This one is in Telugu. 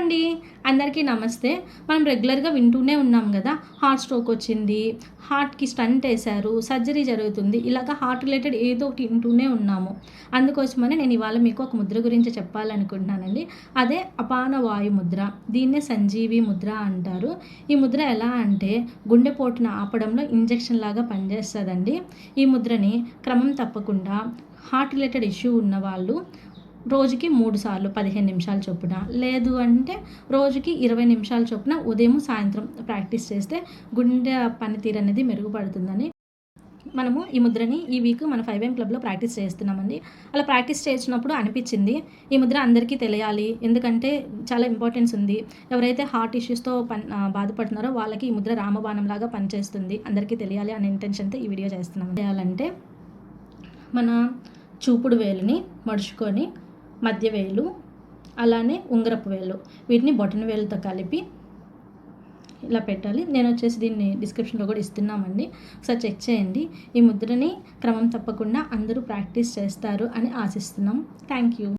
అండి, అందరికీ నమస్తే. మనం రెగ్యులర్‌గా వింటూనే ఉన్నాం గదా! హార్ట్ స్ట్రోక్ వచ్చింది, హార్ట్‌కి స్టంట్ ఏశారు, సర్జరీ జరుగుతుంది. ఇలాగ హార్ట్ రిలేటెడ్ ఏదో ఒకటి వింటూనే ఉన్నాము. అందుకోసమని నేను ఇవాళ మీకు ఒక ముద్ర గురించి చెప్పాలనుకుంటున్నానండి. అదే అపాన వాయు ముద్ర. దీన్నే సంజీవి ముద్ర అంటారు. ఈ ముద్ర ఎలా అంటే గుండెపోటును ఆపడంలో ఇంజెక్షన్ లాగా పనిచేస్తదండి. ఈ ముద్రని క్రమం తప్పకుండా హార్ట్ రిలేటెడ్ ఇష్యూ ఉన్నవాళ్ళు రోజుకి 3 సార్లు 15 నిమిషాల చొప్పున, లేదు అంటే రోజుకి 20 నిమిషాల చొప్పున ఉదయం, సాయంత్రం ప్రాక్టీస్ చేస్తే గుండె పనితీరు అనేది మెరుగుపడుతుందని మనము ఈ ముద్రని ఈ వీక్ మన 5am క్లబ్‌లో ప్రాక్టీస్ చేస్తున్నామండి. అలా ప్రాక్టీస్ చేసినప్పుడు అనిపించింది ఈ ముద్ర అందరికీ తెలియాలి. ఎందుకంటే చాలా ఇంపార్టెన్స్ ఉంది. ఎవరైతే హార్ట్ ఇష్యూస్‌తో బాధపడుతున్నారో వాళ్ళకి ఈ ముద్ర రామబాణంలాగా పనిచేస్తుంది. అందరికీ తెలియాలి అనే ఇంటెన్షన్‌తో ఈ వీడియో చేస్తున్నాం. చేయాలంటే మన చూపుడు వేలుని మడుచుకొని మధ్య వేలు, అలానే ఉంగరపు వేలు, వీటిని బొటన వేలుతో కలిపి ఇలా పెట్టాలి. నేను వచ్చేసి దీన్ని డిస్క్రిప్షన్లో కూడా ఇస్తున్నామండి, ఒకసారి చెక్ చేయండి. ఈ ముద్రని క్రమం తప్పకుండా అందరూ ప్రాక్టీస్ చేస్తారు అని ఆశిస్తున్నాం. Thank you.